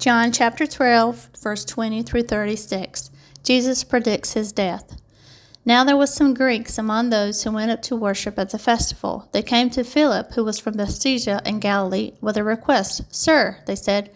John chapter 12, verse 20 through 36. Jesus predicts his death. Now there was some Greeks among those who went up to worship at the festival. They came to Philip, who was from Bethsaida in Galilee, with a request. "Sir," they said,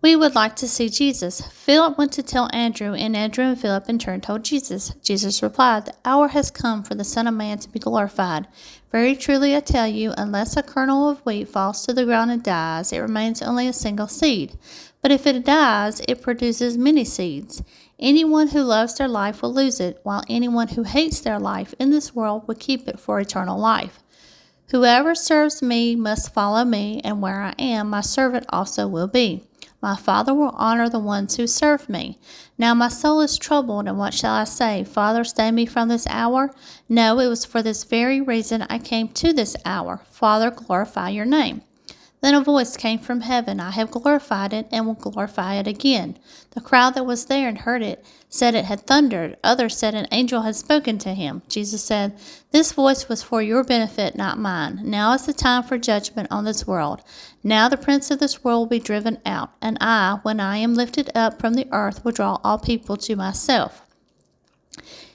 "we would like to see Jesus." Philip went to tell Andrew, and Andrew and Philip in turn told Jesus. Jesus replied, "The hour has come for the Son of Man to be glorified. Very truly I tell you, unless a kernel of wheat falls to the ground and dies, it remains only a single seed. But if it dies, it produces many seeds. Anyone who loves their life will lose it, while anyone who hates their life in this world will keep it for eternal life. Whoever serves me must follow me, and where I am, my servant also will be. My Father will honor the ones who serve me. Now my soul is troubled, and what shall I say? Father, save me from this hour? No, it was for this very reason I came to this hour. Father, glorify your name." Then a voice came from heaven, "I have glorified it and will glorify it again." The crowd that was there and heard it said it had thundered. Others said an angel had spoken to him. Jesus said, "This voice was for your benefit, not mine. Now is the time for judgment on this world. Now the prince of this world will be driven out, and I, when I am lifted up from the earth, will draw all people to myself."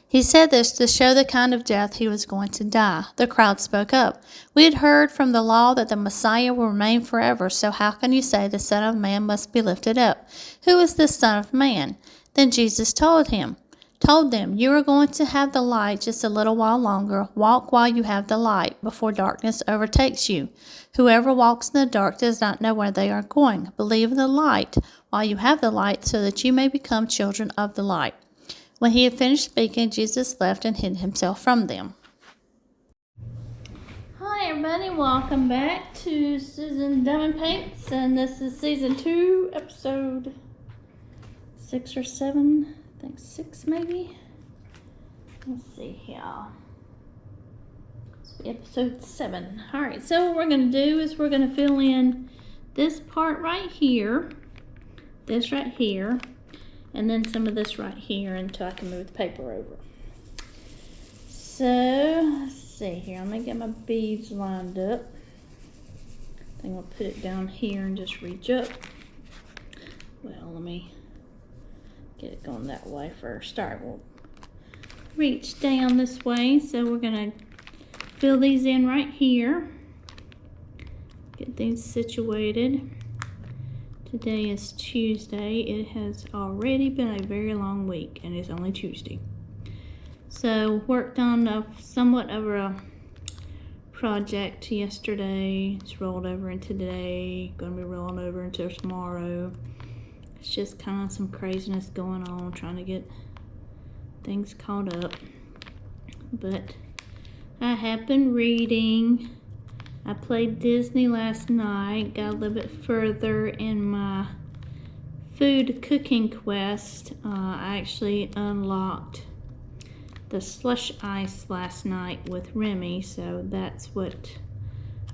He said this to show the kind of death he was going to die. The crowd spoke up. "We had heard from the law that the Messiah will remain forever, so how can you say the Son of Man must be lifted up? Who is this Son of Man?" Then Jesus told them, "You are going to have the light just a little while longer. Walk while you have the light, before darkness overtakes you. Whoever walks in the dark does not know where they are going. Believe in the light while you have the light, so that you may become children of the light." When he had finished speaking, Jesus left and hid himself from them. Hi everybody, welcome back to Susan Diamond Paints, and this is season 2, episode 6 or 7. I think 6 maybe. Let's see here. This will be episode 7. Alright, so what we're going to do is we're going to fill in this part right here, this right here, and then some of this right here until I can move the paper over. So, let's see here. I'm going to get my beads lined up. I think I'll put it down here and just reach up. Well, let me get it going that way first. All right, we'll reach down this way. So we're going to fill these in right here. Get these situated. Today is Tuesday. It has already been a very long week, and it's only Tuesday. So worked on somewhat of a project yesterday. It's rolled over into today. Going to be rolling over into tomorrow. It's just kind of some craziness going on, trying to get things caught up. But I have been reading. I played Disney last night, got a little bit further in my food cooking quest. I actually unlocked the slush ice last night with Remy, so that's what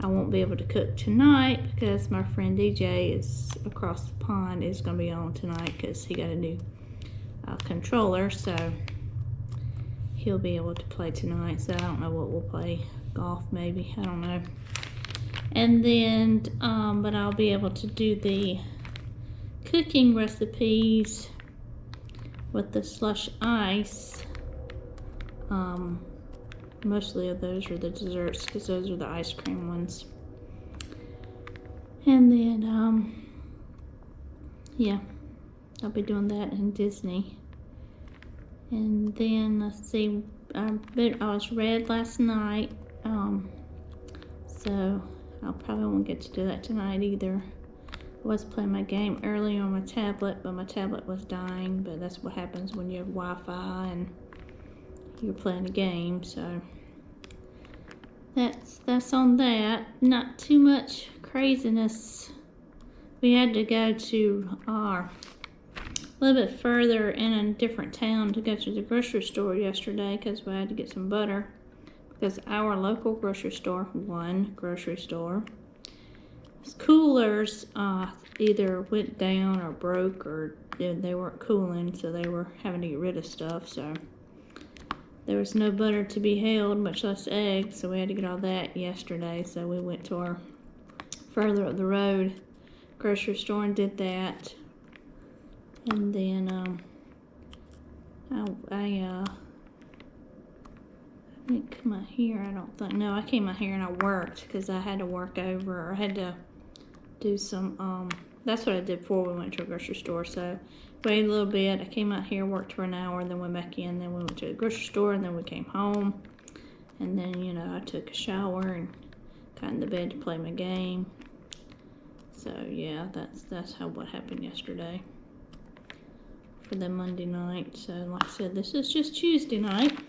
I won't be able to cook tonight, because my friend DJ is across the pond, is going to be on tonight because he got a new controller, so he'll be able to play tonight. So I don't know what we'll play, golf maybe, I don't know. And then, but I'll be able to do the cooking recipes with the slush ice. Mostly of those are the desserts, because those are the ice cream ones. And then, yeah, I'll be doing that in Disney. And then, let's see, I was read last night, so I probably won't get to do that tonight either. I was playing my game early on my tablet, but my tablet was dying. But that's what happens when you have Wi-Fi and you're playing a game. So that's on that. Not too much craziness. We had to go to a little bit further in a different town to go to the grocery store yesterday, because we had to get some butter. Because our local grocery store, one grocery store, coolers either went down or broke, or they weren't cooling, so they were having to get rid of stuff. So there was no butter to be held, much less eggs, so we had to get all that yesterday. So we went to our further up the road grocery store and did that. And then I didn't come out here, I don't think. No, I came out here and I worked because I had to work over, or I had to do some, that's what I did before we went to a grocery store. So waited a little bit, I came out here, worked for an hour, then went back in, then we went to the grocery store, and then we came home. And then, you know, I took a shower and got in the bed to play my game. So yeah, that's what happened yesterday for the Monday night. So like I said, this is just Tuesday night.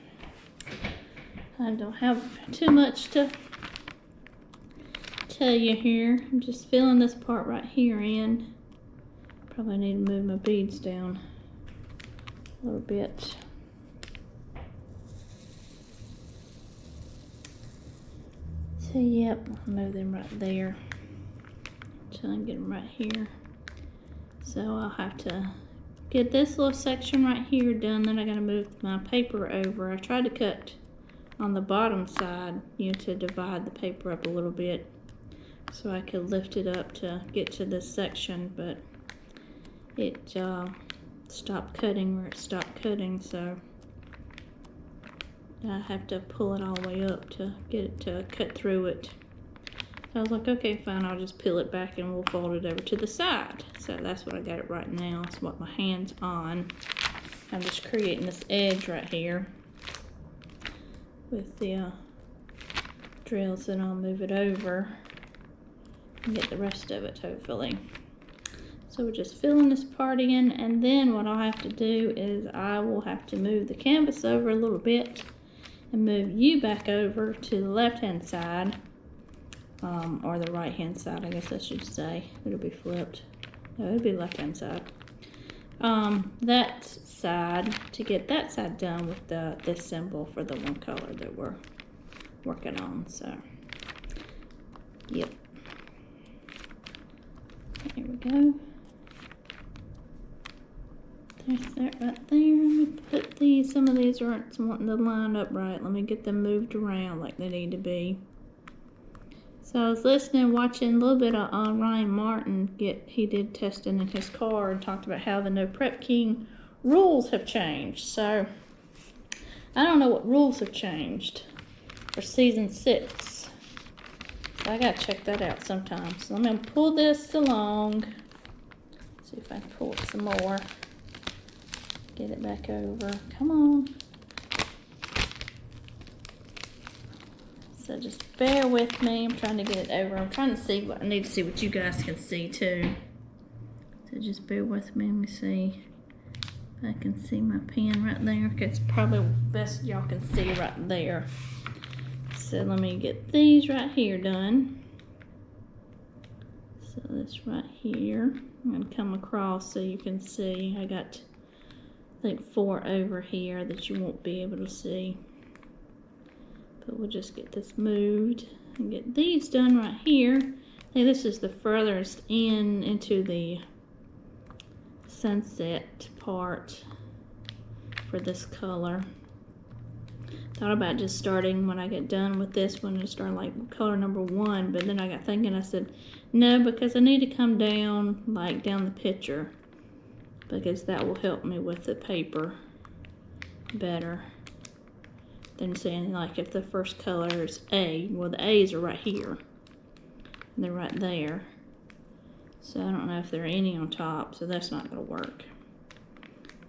I don't have too much to tell you here. I'm just filling this part right here in. Probably need to move my beads down a little bit. So yep, I'll move them right there. Try and get them right here. So I'll have to get this little section right here done. Then I gotta move my paper over. I tried to cut on the bottom side, you know, to divide the paper up a little bit so I could lift it up to get to this section, but it stopped cutting where it stopped cutting, so I have to pull it all the way up to get it to cut through it. I was like, okay, fine, I'll just peel it back and we'll fold it over to the side. So that's what I got it right now. It's what my hand's on. I'm just creating this edge right here with the drills, and I'll move it over and get the rest of it, hopefully. So we're just filling this part in, and then what I'll have to do is I will have to move the canvas over a little bit and move you back over to the left-hand side. Or the right-hand side, I guess I should say. It'll be flipped. No, it'll be left-hand side. That side, to get that side done with this symbol for the one color that we're working on. So, yep. There we go. There's that right there. Let me put these, some of these aren't wanting to line up right. Let me get them moved around like they need to be. So I was listening, watching a little bit on Ryan Martin. He did testing in his car and talked about how the No Prep King rules have changed. So I don't know what rules have changed for season 6. So I gotta check that out sometime. So I'm gonna pull this along. See if I can pull it some more. Get it back over. Come on. So just bear with me. I'm trying to get it over. I'm trying to see what I need to see what you guys can see too. So just bear with me. Let me see if I can see my pen right there. Okay, it's probably best y'all can see right there. So let me get these right here done. So this right here. I'm gonna come across so you can see. I got, I think, 4 over here that you won't be able to see. But we'll just get this moved and get these done right here. I think this is the furthest into the sunset part for this color. Thought about just starting when I get done with this one and start like color number 1, but then I got thinking, I said, no, because I need to come down, like down the picture, because that will help me with the paper better than saying, like, if the first color is A, well, the A's are right here. And they're right there. So I don't know if there are any on top, so that's not going to work.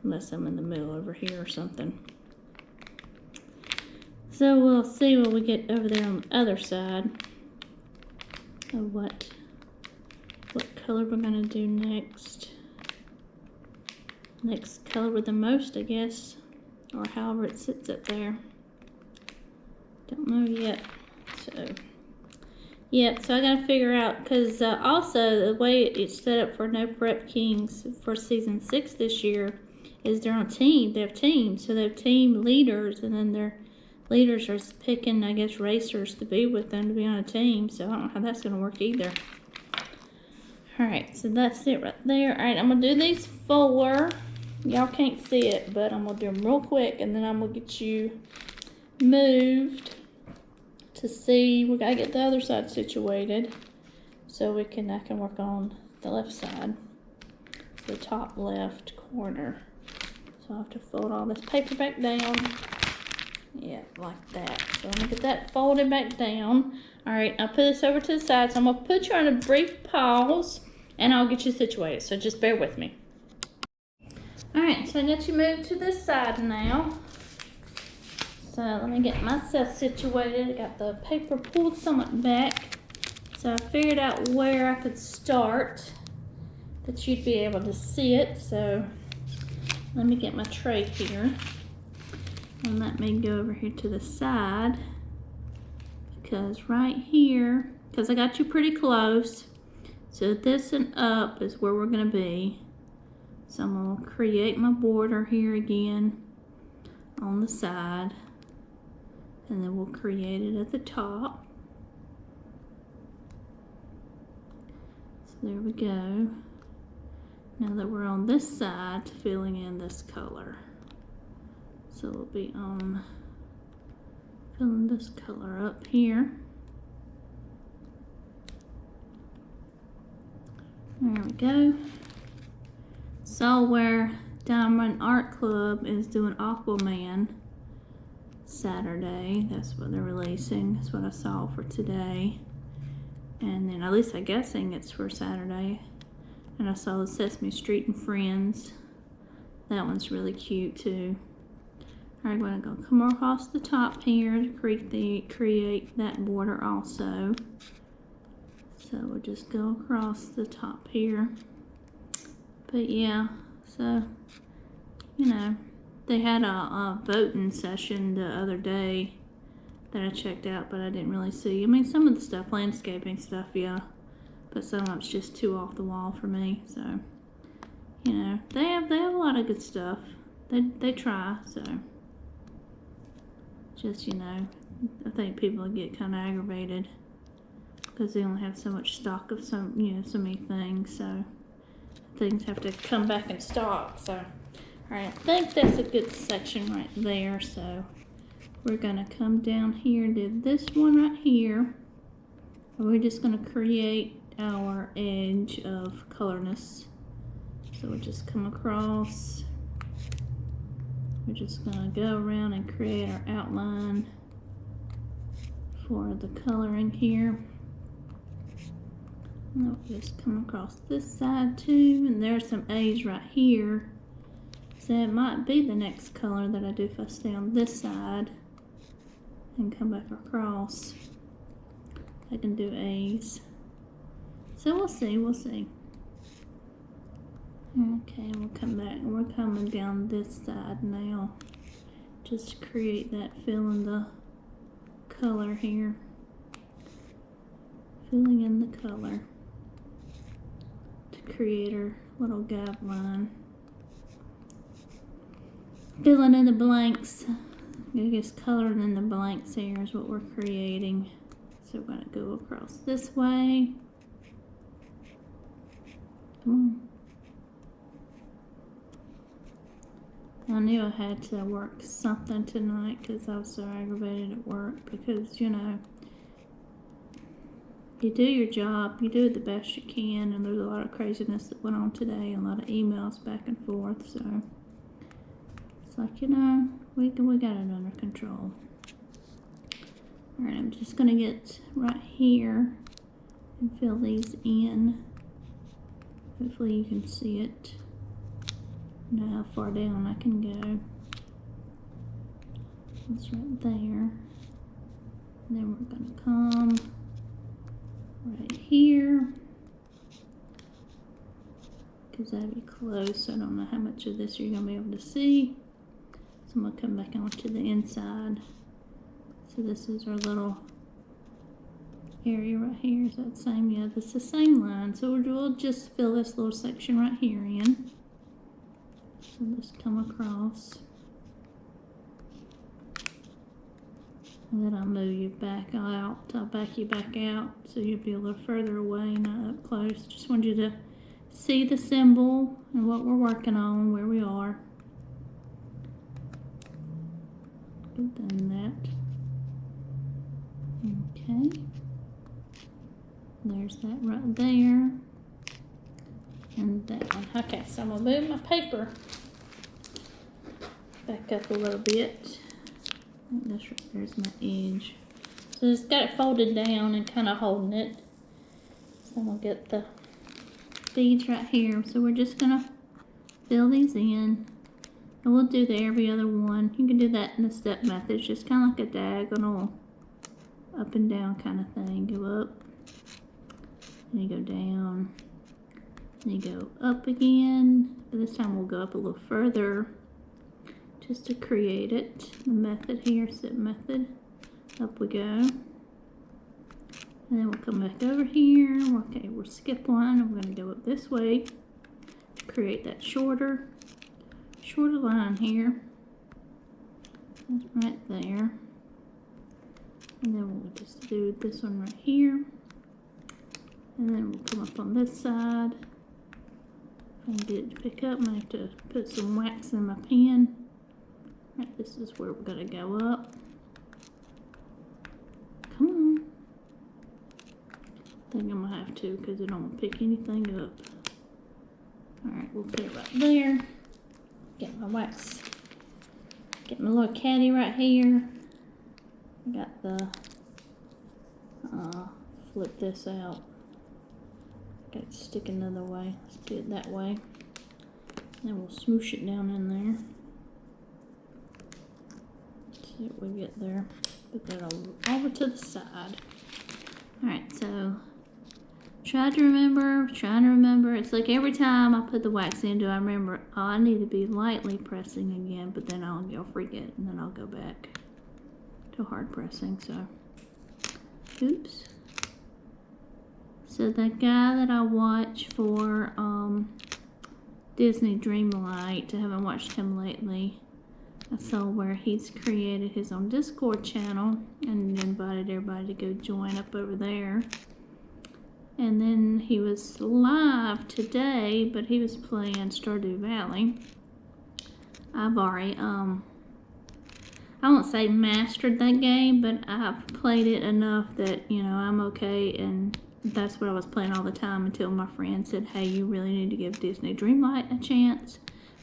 Unless I'm in the middle over here or something. So we'll see what we get over there on the other side of what color we're going to do next. Next color with the most, I guess. Or however it sits up there. Don't know yet. So yeah, so I gotta figure out, because also the way it's set up for No Prep Kings for season 6 this year is they're on a team. They have teams, so they have team leaders, and then their leaders are picking, I guess, racers to be with them to be on a team. So I don't know how that's gonna work either. All right, so that's it right there. All right, I'm gonna do these 4. Y'all can't see it, but I'm gonna do them real quick, and then I'm gonna get you moved to see. We gotta get the other side situated so I can work on the left side. So the top left corner. So I have to fold all this paper back down. Yeah, like that. So I'm gonna get that folded back down. All right, I'll put this over to the side. So I'm gonna put you on a brief pause and I'll get you situated. So just bear with me. All right, so I got you moved to this side now. So let me get myself situated. I got the paper pulled somewhat back. So I figured out where I could start that you'd be able to see it. So let me get my tray here. And let me go over here to the side. Because right here, because I got you pretty close. So this and up is where we're gonna be. So I'm gonna create my border here again on the side. And then we'll create it at the top. So there we go. Now that we're on this side, filling in this color. So we'll be on filling this color up here. There we go. So where Diamond Art Club is doing Aquaman Saturday, that's what they're releasing. That's what I saw for today. And then at least I'm guessing it's for Saturday. And I saw the Sesame Street and Friends. That one's really cute too. Alright, I'm going to come across the top here to create that border also. So we'll just go across the top here. But yeah, so, you know, they had a voting session the other day that I checked out, but I didn't really see. I mean, some of the stuff, landscaping stuff, yeah. But some of it's just too off the wall for me, so. You know, they have a lot of good stuff. They try, so. Just, you know, I think people get kind of aggravated because they only have so much stock of so many things, so things have to come back in stock. So, all right, I think that's a good section right there. So we're gonna come down here and do this one right here. And we're just gonna create our edge of colorness. So we'll just come across. We're just gonna go around and create our outline for the coloring here. And we'll just come across this side too, and there's some A's right here. So it might be the next color that I do if I stay on this side and come back across. I can do A's. So we'll see. Okay, we'll come back and we're coming down this side now. Just to create that fill in the color here. Filling in the color to create our little gap line. Filling in the blanks. I guess coloring in the blanks here is what we're creating. So we're going to go across this way. Come on. I knew I had to work something tonight because I was so aggravated at work because, you know, you do your job, you do it the best you can, and there's a lot of craziness that went on today and a lot of emails back and forth, so it's like, you know, we got it under control. Alright, I'm just going to get right here and fill these in. Hopefully you can see it. Know how far down I can go. It's right there. And then we're going to come right here. Because that'd be close. I don't know how much of this you're going to be able to see. So I'm going to come back onto the inside. So this is our little area right here. Is that same? Yeah, this is the same line. So we'll just fill this little section right here in. So just come across. And then I'll move you back out. I'll back you back out so you'll be a little further away, not up close. Just want you to see the symbol and what we're working on, where we are. Good, done that. Okay. There's that right there. and that one. Okay, so I'm gonna move my paper back up a little bit. There's my edge. So it's got it folded down and kind of holding it. So I'm gonna get the beads right here. So we're just gonna fill these in, and we'll do the every other one. You can do that in the step method. It's just kind of like a diagonal up and down kind of thing. Go up, and you go down, and you go up again. But this time we'll go up a little further just to create it. The method here, step method. Up we go. And then we'll come back over here. Okay, we'll skip one. And we're going to go up this way. Create that shorter line here. That's right there. And then we'll just do this one right here. And then we'll come up on this side. If I can get it to pick up, I'm going to have to put some wax in my pen. Right, this is where we're going to go up. Come on. I think I'm going to have to because I don't want to pick anything up. Alright, we'll put it right there. Get my wax. Get my little caddy right here. I got the, flip this out. Got it stick another way. Let's do it that way. Then we'll smoosh it down in there. See what we get there. Put that over to the side. Alright, so trying to remember. It's like every time I put the wax in, do I remember, oh, I need to be lightly pressing again, but then I'll forget, and then I'll go back to hard pressing. So, oops. So the guy that I watch for Disney Dreamlight, I haven't watched him lately. I saw where he's created his own Discord channel and invited everybody to go join up over there. And then he was live today, but he was playing Stardew Valley. I've already, I won't say mastered that game, but I've played it enough that, you know, I'm okay, and that's what I was playing all the time until my friend said, hey, you really need to give Disney Dreamlight a chance,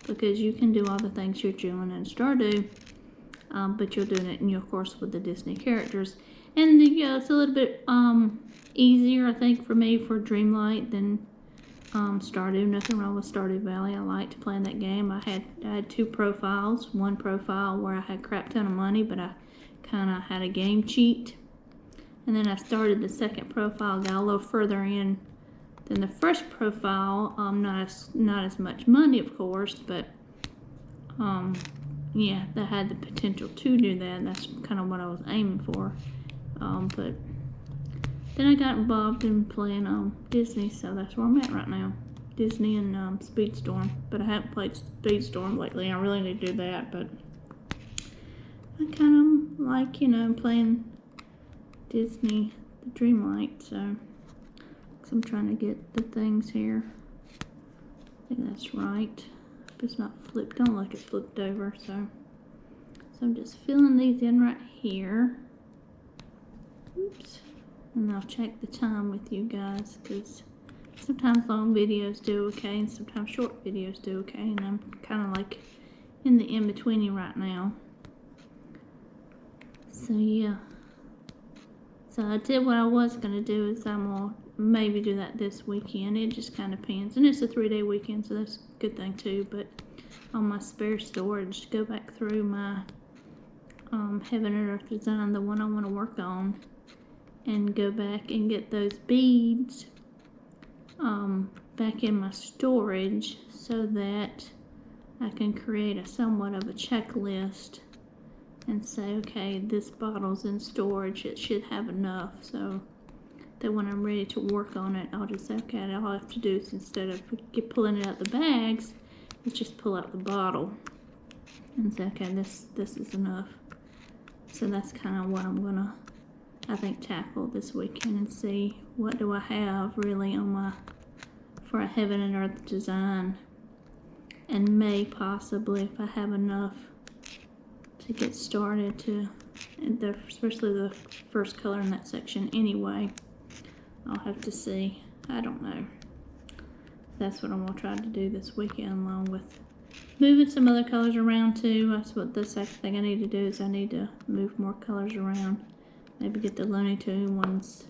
because you can do all the things you're doing in Stardew, but you're doing it, of course, with the Disney characters. And, you know, it's a little bit easier, I think, for me for Dreamlight than Stardew. Nothing wrong with Stardew Valley. I liked playing that game. I had two profiles. One profile where I had a crap ton of money, but I kind of had a game cheat. And then I started the second profile, got a little further in than the first profile. Not as much money, of course, but yeah, that had the potential to do that. That's kind of what I was aiming for. But then I got involved in playing Disney, so that's where I'm at right now. Disney and Speedstorm, but I haven't played Speedstorm lately. I really need to do that, but I kind of like, you know, playing Disney, the Dreamlight, so cause I'm trying to get the things here. I think that's right. But it's not flipped. Don't like it flipped over, so I'm just filling these in right here. Oops. And I'll check the time with you guys, because sometimes long videos do okay, and sometimes short videos do okay, and I'm kind of like in the in-betweeny right now. So yeah. So I did what I was going to do, is I'm going to maybe do that this weekend. It just kind of depends. And it's a 3-day weekend, so that's a good thing too. But on my spare storage, go back through my Heaven and Earth design, the one I want to work on, and go back and get those beads back in my storage so that I can create a somewhat of a checklist and say, okay, this bottle's in storage, it should have enough, so that when I'm ready to work on it, I'll just say, okay, all I have to do is, instead of pulling it out the bags, is just pull out the bottle and say, okay, this is enough. So that's kind of what I'm gonna, I think, tackle this weekend, and see what do I have really on for a Heaven and Earth design, and may possibly, if I have enough to get started, to, especially the first color in that section anyway. I'll have to see. I don't know. that's what I'm gonna try to do this weekend, along with moving some other colors around too. That's what the second thing I need to do is I need to move more colors around. Maybe get the Looney Tunes ones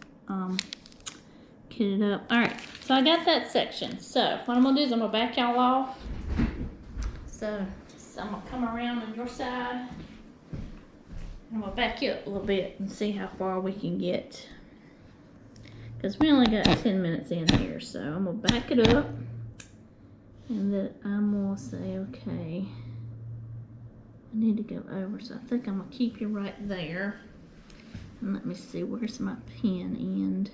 kitted up. Alright, so I got that section. So what I'm gonna do is I'm gonna back y'all off. So I'm gonna come around on your side. I'm gonna back you up a little bit and see how far we can get. Because we only got 10 minutes in here, so I'm gonna back it up. And then I'm gonna say, okay, I need to go over. So I think I'm gonna keep you right there. And let me see, where's my pen end?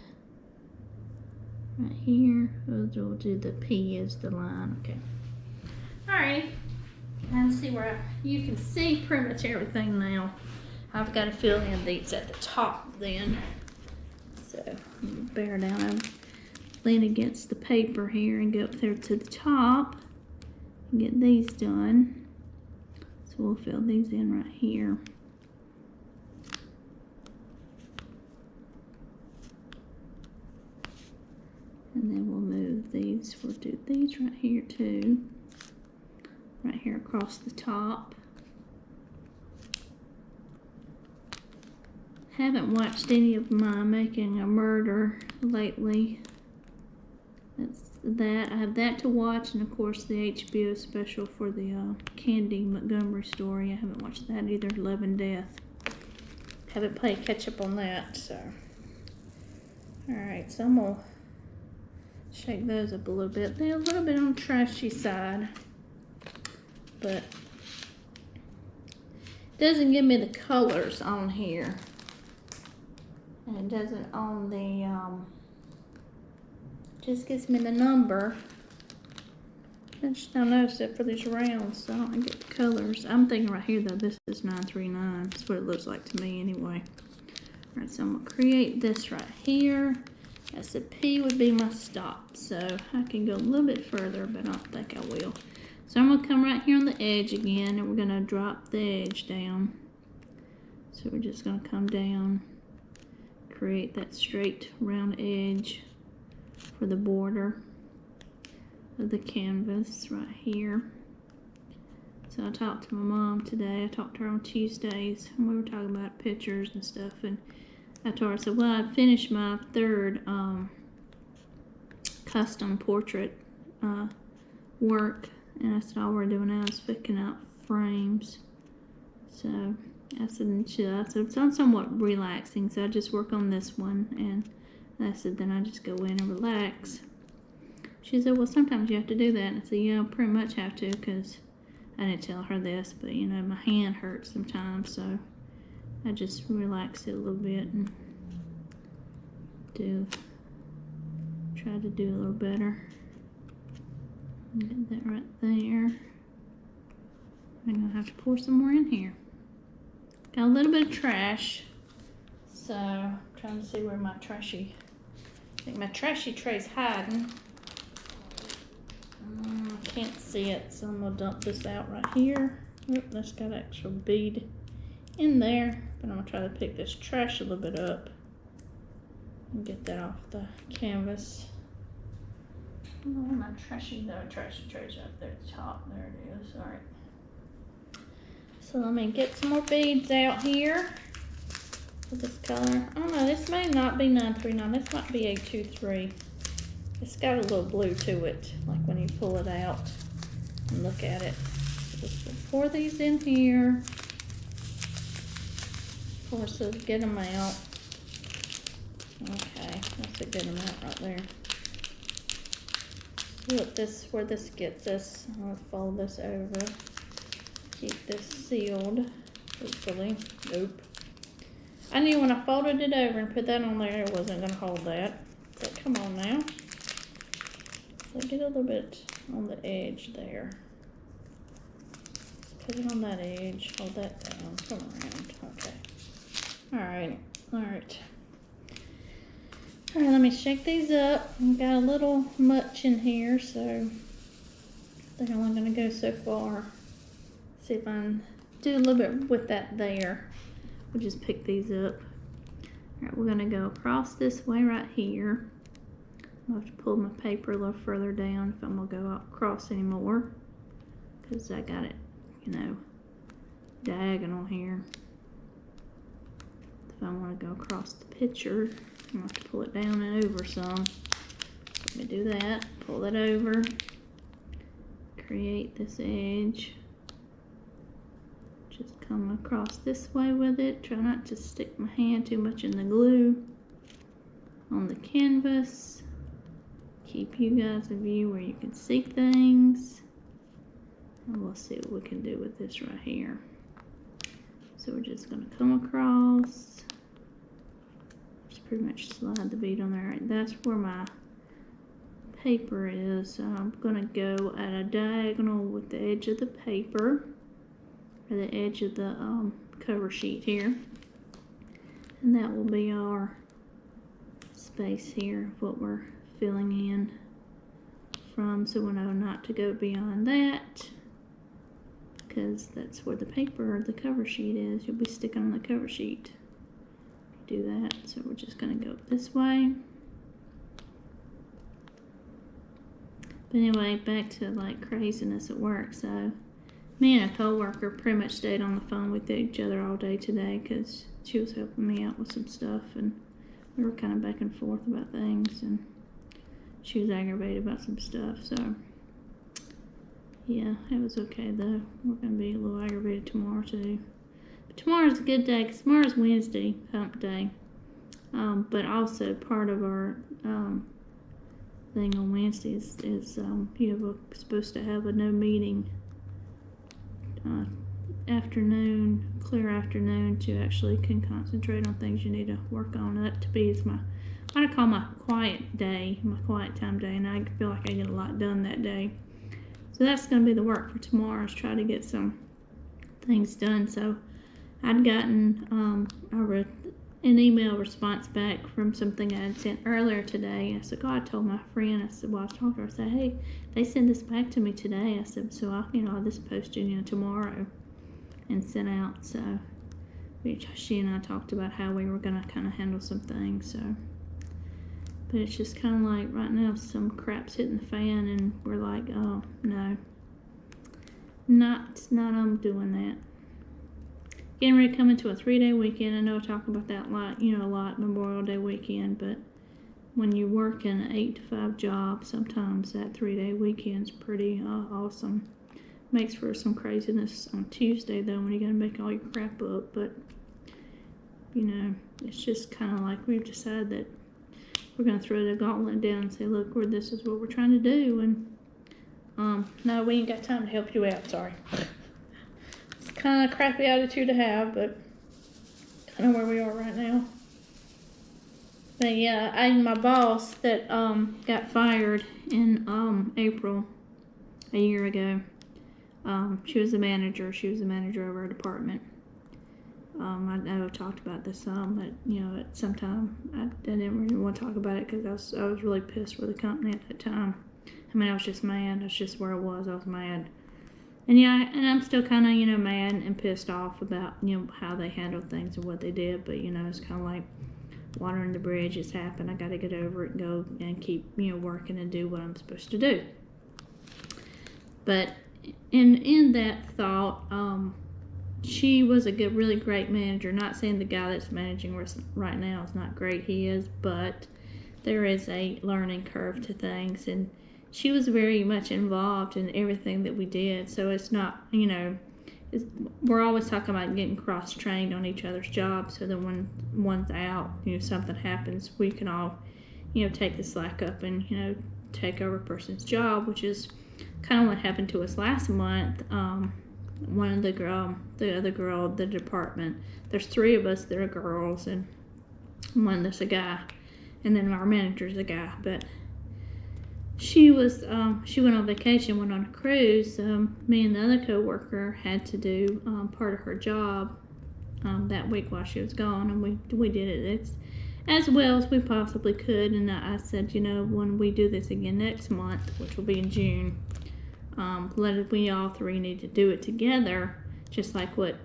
Right here. We'll do the P as the line, okay. Alright, and see where you can see pretty much everything now. I've got to fill in these at the top then. So bear down and lean against the paper here and go up there to the top and get these done. So we'll fill these in right here. And then we'll move these. We'll do these right here too. Right here across the top. Haven't watched any of my Making a Murder lately. That's that. I have that to watch, and of course the HBO special for the Candy Montgomery story. I haven't watched that either. Love and Death. Haven't played catch up on that. So, all right. So I'm gonna shake those up a little bit. They're a little bit on the trashy side, but it doesn't give me the colors on here. And it doesn't on the, just gives me the number. I just don't notice it for these rounds, so I don't get the colors. I'm thinking right here though, this is 939. That's what it looks like to me anyway. Alright, so I'm gonna create this right here. I said P would be my stop, so I can go a little bit further, but I don't think I will. So I'm gonna come right here on the edge again, and we're gonna drop the edge down. So we're just gonna come down, create that straight round edge for the border of the canvas right here. So I talked to my mom today. I talked to her on Tuesdays, and we were talking about pictures and stuff, and I told her, I said, well, I finished my third custom portrait work, and I said all we're doing now is picking out frames. So I said, chill. I said, it's somewhat relaxing, so I just work on this one, and I said, then I just go in and relax. She said, well, sometimes you have to do that. And I said, yeah, I pretty much have to, because I didn't tell her this, but, you know, my hand hurts sometimes, so I just relax it a little bit and try to do a little better. Get that right there. I'm going to have to pour some more in here. Got a little bit of trash, so I'm trying to see where my trashy, I think my trashy tray's hiding. I can't see it, so I'm going to dump this out right here. Oop, that's got an actual bead in there, but I'm going to try to pick this trash a little bit up and get that off the canvas. I don't know where my trashy tray's up there at the top. There it is. All right. So let me get some more beads out here for this color. Oh no, this may not be 939. This might be 823. It's got a little blue to it, like when you pull it out and look at it. So just pour these in here. Of course, so get them out. Okay, that's a good amount right there. See what this, where this gets us. I'm gonna fold this over. Keep this sealed, hopefully. Nope. I knew when I folded it over and put that on there, it wasn't going to hold that. So come on now. So get a little bit on the edge there. Just put it on that edge. Hold that down. Come around. Okay. Alright. Alright. Alright, let me shake these up. I've got a little much in here, so I think I'm only going to go so far. See if I can do a little bit with that there. We'll just pick these up. Alright, we're going to go across this way right here. I'll have to pull my paper a little further down if I'm going to go across anymore, because I got it, diagonal here. If I want to go across the picture, I'm going to have to pull it down and over some. Let me do that. Pull it over. Create this edge. Just come across this way with it. Try not to stick my hand too much in the glue on the canvas. Keep you guys a view where you can see things. And we'll see what we can do with this right here. So we're just going to come across. Just pretty much slide the bead on there. Right, that's where my paper is. So I'm going to go at a diagonal with the edge of the paper, or the edge of the cover sheet here. And that will be our space here of what we're filling in from, so we know not to go beyond that, because that's where the paper or the cover sheet is. You'll be sticking on the cover sheet. Do that. So we're just going to go this way. But anyway, back to like craziness at work. So me and a co-worker pretty much stayed on the phone with each other all day today, because she was helping me out with some stuff, and we were kind of back and forth about things, and she was aggravated about some stuff. So yeah, it was okay though. We're going to be a little aggravated tomorrow too. But tomorrow's a good day, because tomorrow's Wednesday, hump day. But also part of our thing on Wednesdays is supposed to have a no meeting afternoon, clear afternoon, to actually can concentrate on things you need to work on. That to be is what I call my quiet day, my quiet time day, and I feel like I get a lot done that day. So that's going to be the work for tomorrow, is try to get some things done. So I'd gotten an email response back from something I had sent earlier today. I said, I told my friend, I said, well, I was talking to her, I said, hey, they sent this back to me today. I said, so I'll just post it, tomorrow and sent out. So she and I talked about how we were going to kind of handle some things. So, but it's just kind of like right now some crap's hitting the fan, and we're like, oh no, not I'm doing that. Getting ready to come into a 3-day weekend. I know I talk about that a lot, Memorial Day weekend, but when you work in an 8 to 5 job, sometimes that 3-day weekend's pretty awesome. Makes for some craziness on Tuesday though, when you're going to make all your crap up, but it's just kind of like we've decided that we're going to throw the gauntlet down and say, look, this is what we're trying to do, and no, we ain't got time to help you out, sorry. It's kind of a crappy attitude to have, but kind of where we are right now. But yeah, my boss that got fired in April a year ago, she was the manager. She was the manager of our department. I know I've talked about this some, but at some time I didn't really want to talk about it, because I was really pissed with the company at that time. I mean, I was just mad. That's just where I was. I was mad. And and I'm still kind of, mad and pissed off about, how they handled things and what they did. But, it's kind of like water under the bridge. It's happened. I got to get over it and go and keep, working and do what I'm supposed to do. But in that thought, she was a really great manager. Not saying the guy that's managing right now is not great. He is, but there is a learning curve to things, and she was very much involved in everything that we did. So it's not, we're always talking about getting cross-trained on each other's jobs, so that when one's out, something happens, we can all, take the slack up and, take over a person's job, which is kind of what happened to us last month. One of the other girl, the department, there's 3 of us that are girls, and one that's a guy, and then our manager's a guy. But she went on vacation, went on a cruise. Me and the other co-worker had to do part of her job that week while she was gone, and we did it as well as we possibly could. And I said, when we do this again next month, which will be in June, we all 3 need to do it together, just like what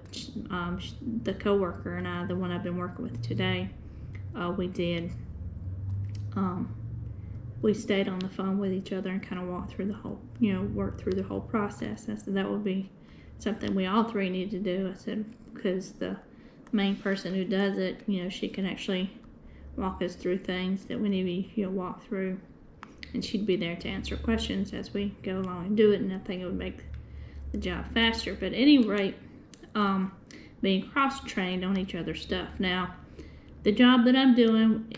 the co-worker and I, the one I've been working with today, we did. we stayed on the phone with each other and kind of walked through the whole, worked through the whole process. I said that would be something we all three need to do. I said, because the main person who does it, she can actually walk us through things that we need to, walk through. And she'd be there to answer questions as we go along and do it. And I think it would make the job faster. But at any rate, being cross-trained on each other's stuff. Now, the job that I'm doing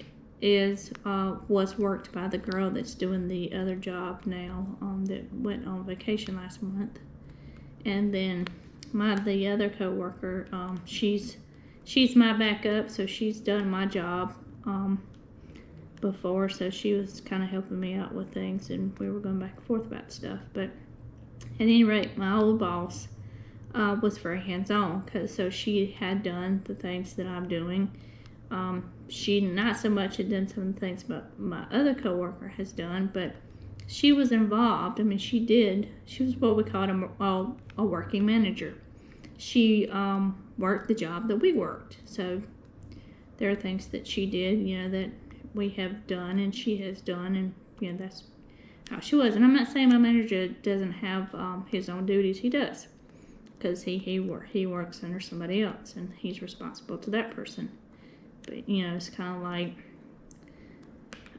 was worked by the girl that's doing the other job now, that went on vacation last month. And then the other co-worker, she's my backup, so she's done my job before, so she was kind of helping me out with things, and we were going back and forth about stuff. But at any rate, my old boss was very hands-on, so she had done the things that I'm doing. She not so much had done some of the things but my other coworker has done, but she was involved. I mean, she was what we called a working manager. She worked the job that we worked. So there are things that she did, that we have done and she has done, and that's how she was. And I'm not saying my manager doesn't have his own duties. He does, because he works under somebody else and he's responsible to that person. But it's kind of like,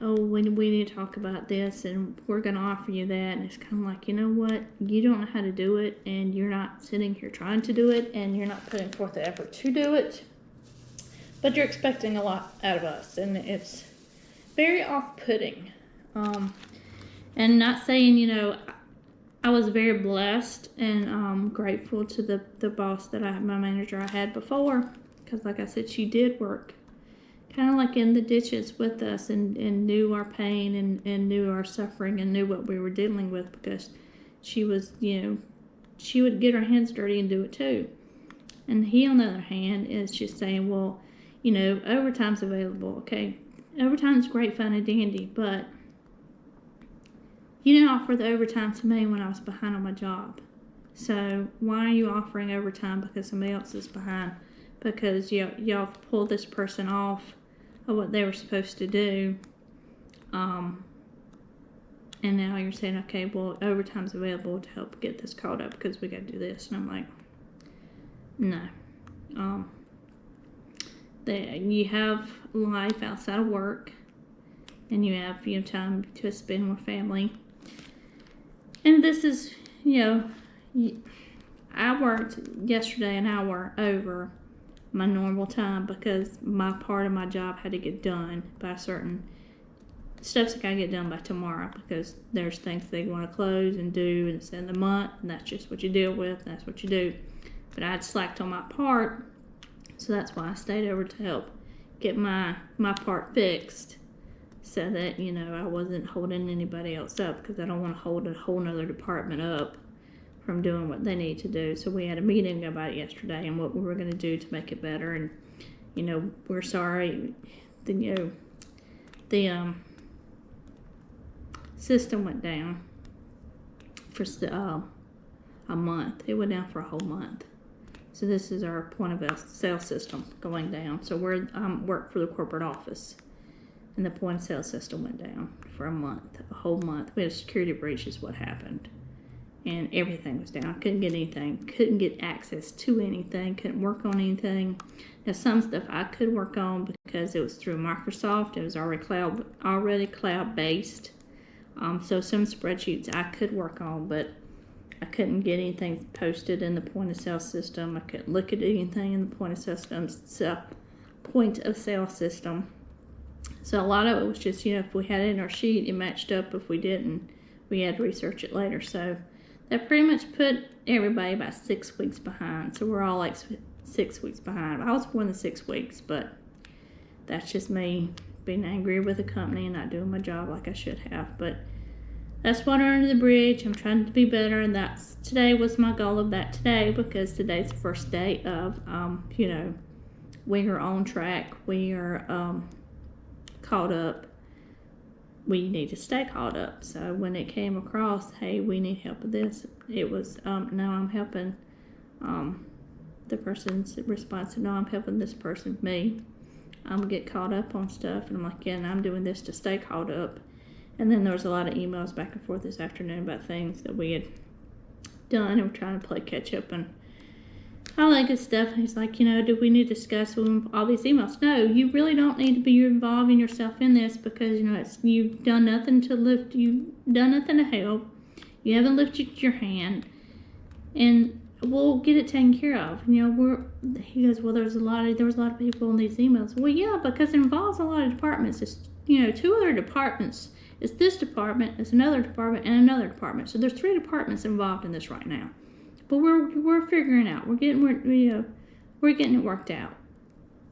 oh, we need to talk about this and we're going to offer you that. And it's kind of like, you know what? You don't know how to do it, and you're not sitting here trying to do it, and you're not putting forth the effort to do it. But you're expecting a lot out of us, and it's very off-putting. And not saying, I was very blessed and grateful to the boss that my manager I had before, because like I said, she did work kind of like in the ditches with us, and knew our pain and knew our suffering and knew what we were dealing with, because she was, she would get her hands dirty and do it too. And he, on the other hand, is just saying, well, overtime's available. Okay, overtime's great, fun and dandy, but you didn't offer the overtime to me when I was behind on my job. So why are you offering overtime because somebody else is behind? Because y'all pulled this person off of what they were supposed to do, and now you're saying, okay, well, overtime's available to help get this caught up because we got to do this. And I'm like, no. You have life outside of work, and you have time to spend with family. And this is, I worked yesterday an hour over my normal time because my part of my job had to get done by a certain stuff's got to get done by tomorrow, because there's things they want to close and do, and it's in the month, and that's just what you deal with, and that's what you do. But I had slacked on my part, so that's why I stayed over to help get my part fixed, so that I wasn't holding anybody else up, because I don't want to hold a whole nother department up from doing what they need to do. So we had a meeting about it yesterday and what we were going to do to make it better. And we're sorry. The system went down for a month. It went down for a whole month. So this is our point of sale system going down. So we're work for the corporate office, and the point of sale system went down for a whole month. We had a security breach is what happened. And everything was down. I couldn't get anything. Couldn't get access to anything. Couldn't work on anything. Now, some stuff I could work on because it was through Microsoft. It was already cloud-based. So some spreadsheets I could work on, but I couldn't get anything posted in the point-of-sale system. I couldn't look at anything in the point-of-sale system. So a lot of it was just, if we had it in our sheet, it matched up. If we didn't, we had to research it later. So that pretty much put everybody about 6 weeks behind. So we're all like 6 weeks behind. I was more than 6 weeks, but that's just me being angry with the company and not doing my job like I should have. But that's water under the bridge. I'm trying to be better, and today was my goal of that today, because today's the first day of, we are on track. We are caught up. We need to stay caught up. So when it came across, hey, we need help with this, it was, no, I'm helping. The person's response, no, I'm helping this person, me. I'm get caught up on stuff, and I'm like, yeah, and I'm doing this to stay caught up. And then there was a lot of emails back and forth this afternoon about things that we had done, and we're trying to play catch up and all that good stuff. And he's like, do we need to discuss all these emails? No, you really don't need to be involving yourself in this, because you've done nothing to help. You haven't lifted your hand, and we'll get it taken care of. He goes, well, there was a lot of people in these emails. Well, yeah, because it involves a lot of departments. It's 2 other departments. It's this department, it's another department, and another department. So there's 3 departments involved in this right now. But we're figuring out. We're getting it worked out.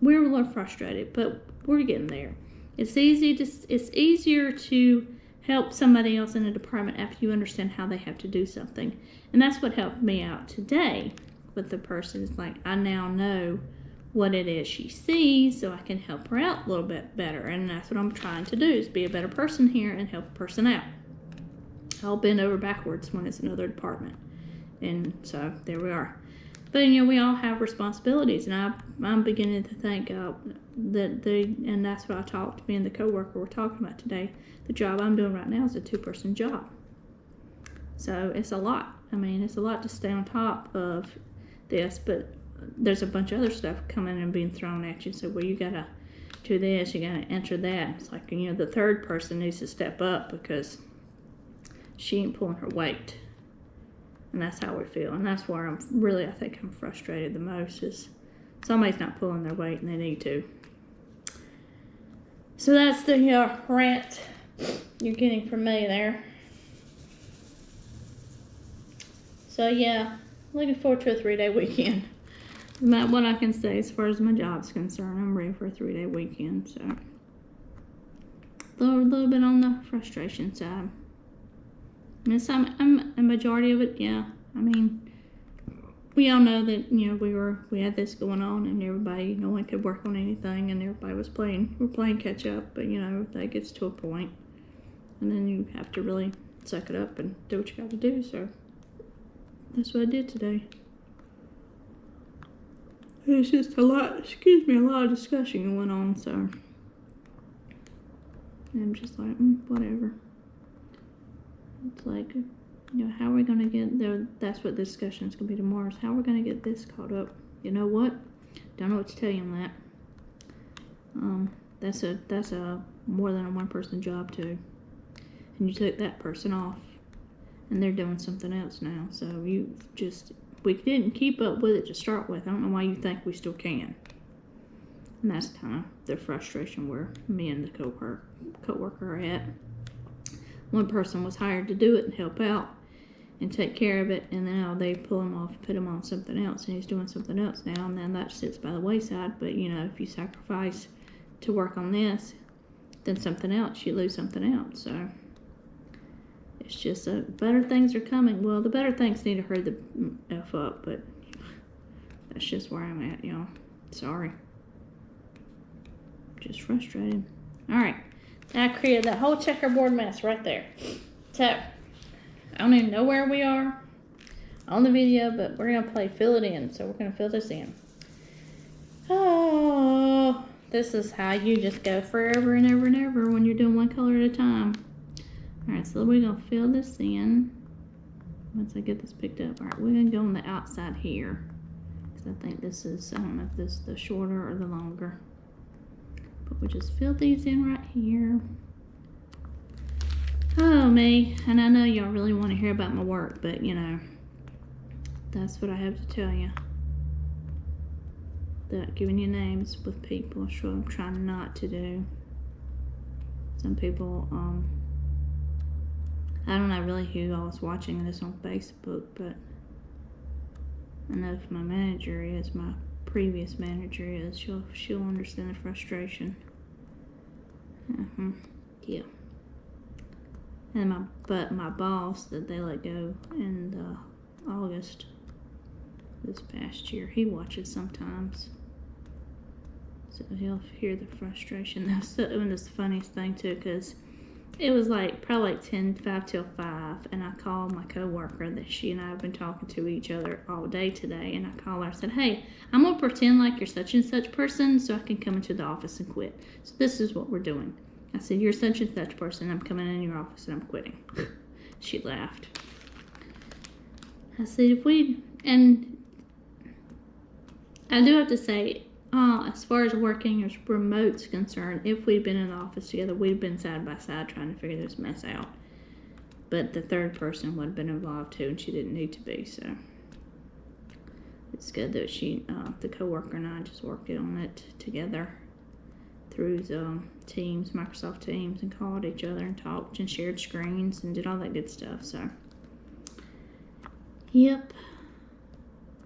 We're a little frustrated, but we're getting there. It's easier to help somebody else in a department after you understand how they have to do something. And that's what helped me out today with the person. It's like, I now know what it is she sees, so I can help her out a little bit better. And that's what I'm trying to do, is be a better person here and help a person out. I'll bend over backwards when it's another department. And so there we are. But we all have responsibilities, and I'm beginning to think and that's what I talked to me and the coworker were talking about today. The job I'm doing right now is a 2-person job. So it's a lot. It's a lot to stay on top of this, but there's a bunch of other stuff coming and being thrown at you. So, well, you gotta do this, you gotta enter that. It's like, the 3rd person needs to step up because she ain't pulling her weight. And that's how we feel. And that's where I think I'm frustrated the most, is somebody's not pulling their weight and they need to. So that's the rant you're getting from me there. So yeah, looking forward to a 3-day weekend. About what I can say as far as my job's concerned. I'm ready for a 3-day weekend. So a little bit on the frustration side. I'm a majority of it, yeah. We all know that, we had this going on, and everybody, no one could work on anything, and everybody was we're playing catch up, but, that gets to a point, and then you have to really suck it up and do what you got to do, so that's what I did today. It's just a lot of discussion going on, so I'm just like, whatever. It's like, how are we going to get there? That's what the discussion is going to be tomorrow, is how we're going to get this caught up. You know what? Don't know what to tell you on that. That's a more than a 1-person job too. And you took that person off, and they're doing something else now. So we didn't keep up with it to start with. I don't know why you think we still can. And that's kind of the frustration where me and the coworker are at. One person was hired to do it and help out and take care of it, and then now they pull him off and put him on something else, and he's doing something else now, and then that sits by the wayside. But if you sacrifice to work on this, then something else, you lose something else. So it's just better things are coming. Well, the better things need to hurry the F up, but that's just where I'm at, y'all. Sorry. Just frustrated. All right. I created that whole checkerboard mess right there. So, I don't even know where we are on the video, but we're going to play Fill It In. So, we're going to fill this in. Oh, this is how you just go forever and ever and ever when you're doing one color at a time. Alright, so we're going to fill this in. Once I get this picked up. Alright, we're going to go on the outside here. Because I think this is, I don't know if this is the shorter or the longer. But we'll just fill these in right here. Oh, me. And I know y'all really want to hear about my work, but, that's what I have to tell you. That giving you names with people, sure, I'm trying not to do. Some people, I don't know really who I was watching this on Facebook, but I know if my manager is, my previous manager is, she'll understand the frustration. Yeah. And my boss that they let go in August this past year, he watches sometimes, so he'll hear the frustration. That's the funniest thing too, because it was probably 5 till 5, and I called my coworker that she and I have been talking to each other all day today, and I called her. I said, hey, I'm going to pretend like you're such and such person so I can come into the office and quit. So this is what we're doing. I said, you're such and such person. I'm coming in your office and I'm quitting. She laughed. I said, and I do have to say, as far as working as remote's concerned, if we'd been in the office together, we'd been side by side trying to figure this mess out. But the third person would have been involved too, and she didn't need to be, so it's good that the coworker and I just worked on it together through Teams, Microsoft Teams, and called each other and talked and shared screens and did all that good stuff. So, yep.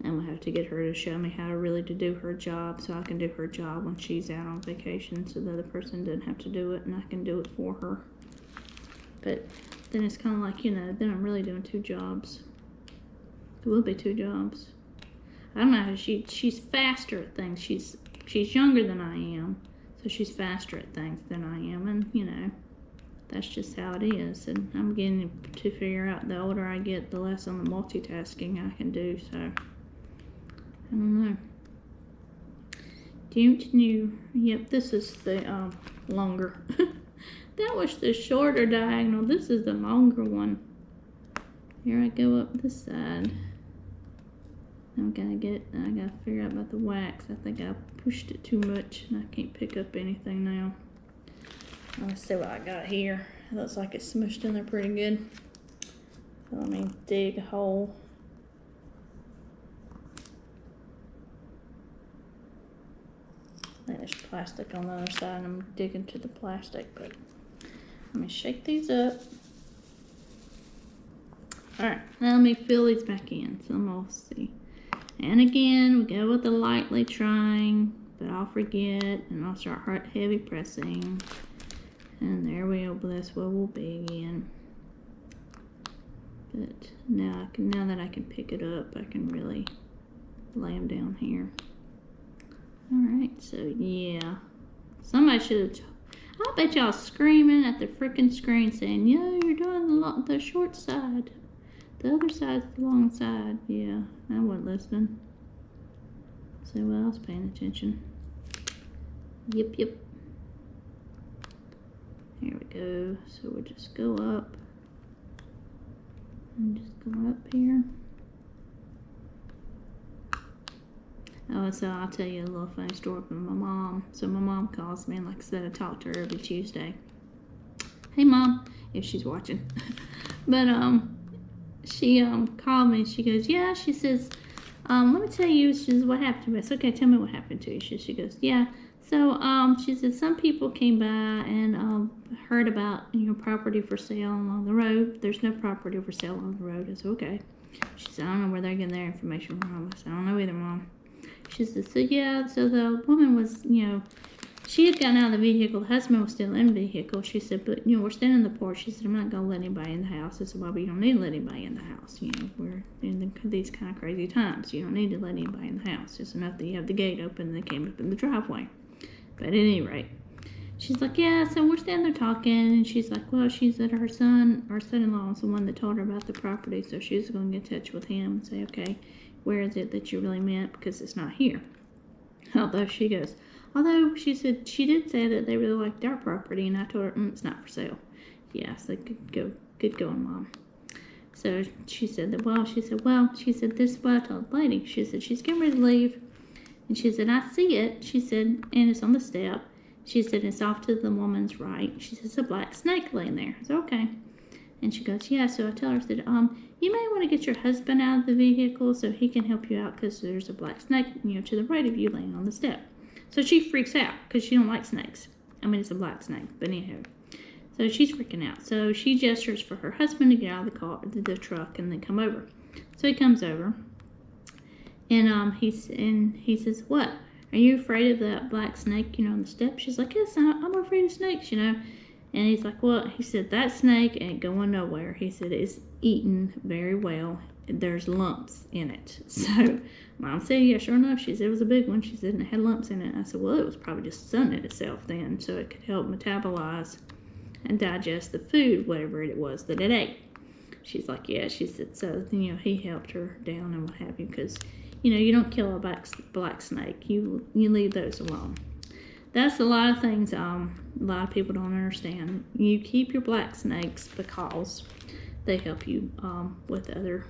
And we'll have to get her to show me how to really do her job so I can do her job when she's out on vacation, so the other person doesn't have to do it and I can do it for her. But then it's kind of like, then I'm really doing 2 jobs. It will be 2 jobs. I don't know how she's faster at things. She's younger than I am, so she's faster at things than I am, and that's just how it is. And I'm getting to figure out the older I get, the less on the multitasking I can do. So I don't know. Yep, this is the longer. That was the shorter diagonal. This is the longer one. Here I go up this side. I gotta figure out about the wax. I think I pushed it too much and I can't pick up anything now. Let's see what I got here. It looks like it's smushed in there pretty good. So let me dig a hole. I think there's plastic on the other side and I'm digging to the plastic, but let me shake these up. Alright, now let me fill these back in. So I'm gonna see. And again, we go with the lightly trying, but I'll forget, and I'll start heavy pressing. And there we go, that's where we'll be again. But now that I can pick it up, I can really lay them down here. Alright, so yeah. Somebody should have, I bet y'all screaming at the freaking screen saying, yo, you're doing the short side. The other side's the long side. Yeah, I wasn't listening. So well, I was paying attention. Yep. Here we go. So we'll just go up. And just go up here. Oh, so I'll tell you a little funny story from my mom. So my mom calls me, and like I said, I talk to her every Tuesday. Hey, Mom, if she's watching. But, she called me and she goes, yeah, she says, let me tell you, she says, what happened to me? I said, okay, tell me what happened to you. She goes, yeah. So she said some people came by and heard about property for sale along the road. There's no property for sale along the road. I said, okay. She said, I don't know where they're getting their information from. I said, I don't know either, Mom. She said, so yeah, so the woman was, she had gotten out of the vehicle. The husband was still in the vehicle. She said, but, we're standing on the porch. She said, I'm not going to let anybody in the house. I said, well, you don't need to let anybody in the house. We're in these kind of crazy times. You don't need to let anybody in the house. It's enough that you have the gate open and they came up in the driveway. But at any rate, she's like, yeah, so we're standing there talking. And she's like, well, she said her son-in-law is the one that told her about the property. So she's going to get in touch with him and say, okay, where is it that you really meant? Because it's not here. Although she said she did say that they really liked our property, and I told her it's not for sale. Yeah, so good going, Mom. So she said this is what I told the lady. She said she's getting ready to leave, and she said I see it. She said, and it's on the step. She said it's off to the woman's right. She said it's a black snake laying there. I said okay, and she goes yeah. So I tell her, I said you may want to get your husband out of the vehicle so he can help you out because there's a black snake to the right of you laying on the step. So she freaks out because she don't like snakes. I mean, it's a black snake, but anyhow. So she's freaking out. So she gestures for her husband to get out of the truck, and then come over. So he comes over, and he says, "What? Are you afraid of that black snake? On the step?" She's like, "Yes, I'm afraid of snakes, And he's like, "Well," he said, "that snake ain't going nowhere." He said, "It's eaten very well. There's lumps in it." So Mom said, yeah, sure enough. She said it was a big one. She said, and it had lumps in it. I said, well, it was probably just sunning itself then, so it could help metabolize and digest the food, whatever it was that it ate. She's like, yeah. She said, so, he helped her down and what have you, because, you don't kill a black snake. You leave those alone. that's a lot of things a lot of people don't understand. You keep your black snakes because they help you with other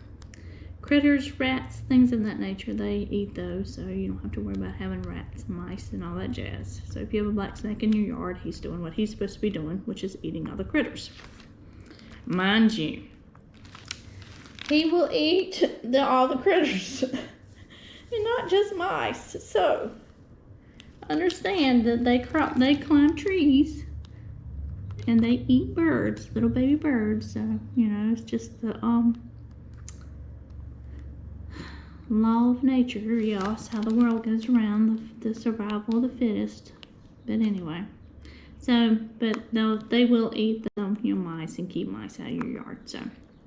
critters, rats, things of that nature. They eat those, so you don't have to worry about having rats and mice and all that jazz. So if you have a black snake in your yard, he's doing what he's supposed to be doing, which is eating other critters. Mind you, he will eat all the critters and not just mice. So understand that they climb trees and they eat birds, little baby birds. So it's just the law of nature, y'all. It's how the world goes around, the survival of the fittest. But anyway, so but they will eat the mice and keep mice out of your yard. So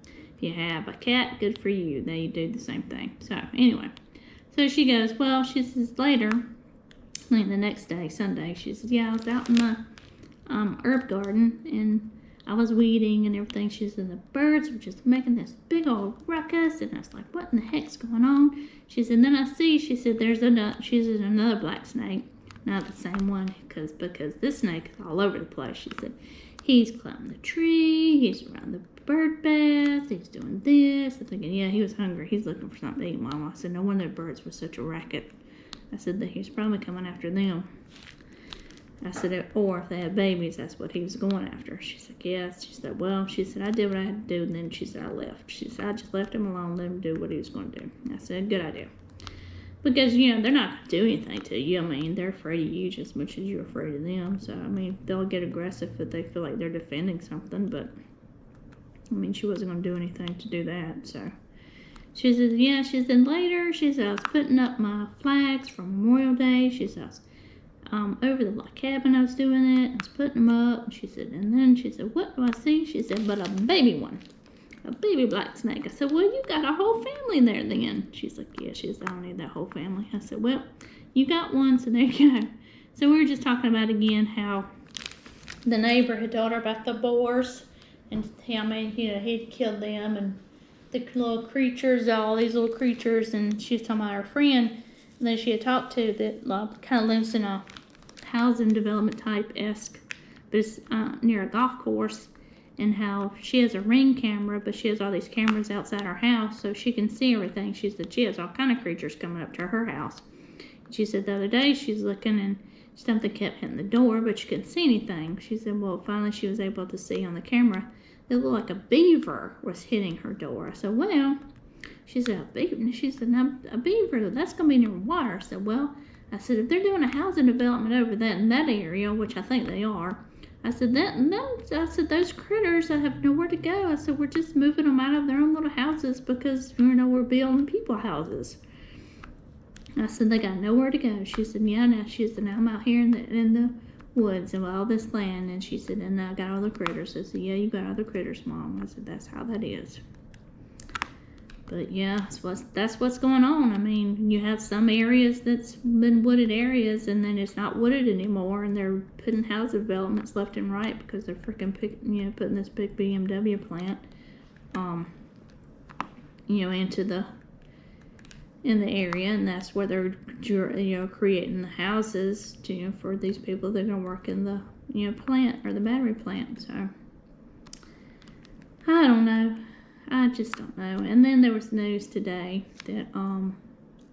if you have a cat, good for you. They do the same thing. So anyway, so she goes, well, she says later, like the next day, Sunday, she says, yeah, I was out in the herb garden and I was weeding and everything. She said the birds were just making this big old ruckus, and I was like, what in the heck's going on? She said, then I see, she said, there's another black snake, not the same one, because this snake is all over the place. She said, he's climbing the tree, he's around the bird bath, he's doing this. I'm thinking, yeah, he was hungry, he's looking for something to eat, Mama. I said, no wonder the birds were such a racket. I said that he was probably coming after them. I said, or if they had babies, that's what he was going after. She said, yes. She said, well, she said, I did what I had to do, and then she said, I left. She said, I just left him alone, let him do what he was going to do. I said, good idea. Because, they're not going to do anything to you. I mean, they're afraid of you just as much as you're afraid of them. So, I mean, they'll get aggressive if they feel like they're defending something, but, I mean, she wasn't going to do anything to do that, so. She says, yeah, she said, later, she said, I was putting up my flags for Memorial Day. She says, over the black cabin, I was doing it. I was putting them up. She said, and then she said, what do I see? She said, but a baby one, a baby black snake. I said, well, you got a whole family there then. She's like, yeah. She said, I don't need that whole family. I said, well, you got one, so there you go. So we were just talking about again how the neighbor had told her about the boars, and he'd killed them and the little creatures, all these little creatures, and she was talking about her friend that she had talked to that kind of lives in a housing development type-esque, but it's near a golf course, and how she has a Ring camera, but she has all these cameras outside her house so she can see everything. She said she has all kind of creatures coming up to her house. She said the other day she's looking and something kept hitting the door, but she couldn't see anything. She said, well, finally she was able to see on the camera. It looked like a beaver was hitting her door. I said, well, she said, a beaver? She said, now, a beaver, that's going to be near water. I said, well, if they're doing a housing development over in that area, which I think they are, I said, those critters, I have nowhere to go. I said, we're just moving them out of their own little houses because, we're building people houses. I said, they got nowhere to go. She said, yeah, now. She said, now I'm out here in the woods and all this land. And she said, and I got all the critters. I said, yeah, you got all the critters, Mom. I said, that's how that is. But yeah, that's what's going on. I mean, you have some areas that's been wooded areas, and then it's not wooded anymore, and they're putting house developments left and right because they're freaking putting this big BMW plant, in the area, and that's where they're creating the houses for these people that are gonna work in the plant or the battery plant. So I don't know. I just don't know. And then there was news today that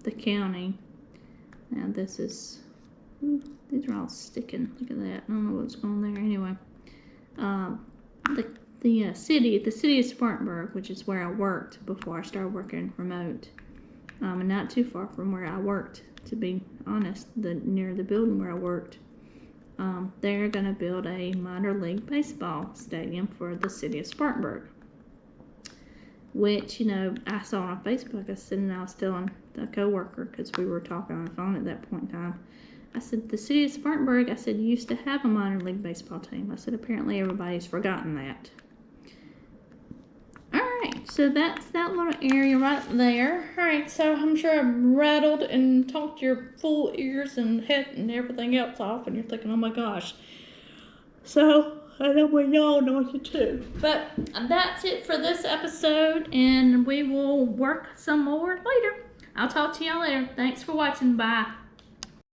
the county, now these are all sticking. Look at that. I don't know what's going on there. Anyway, the city of Spartanburg, which is where I worked before I started working remote, and not too far from where I worked, to be honest, near the building where I worked, they're going to build a minor league baseball stadium for the city of Spartanburg. Which, I saw on Facebook. I said, and I was telling a coworker, because we were talking on the phone at that point in time. I said, the city of Spartanburg, I said, used to have a minor league baseball team. I said, apparently everybody's forgotten that. Alright, so that's that little area right there. Alright, so I'm sure I've rattled and talked your full ears and head and everything else off, and you're thinking, oh my gosh. So I know we all know what to do. But that's it for this episode, and we will work some more later. I'll talk to y'all later. Thanks for watching. Bye.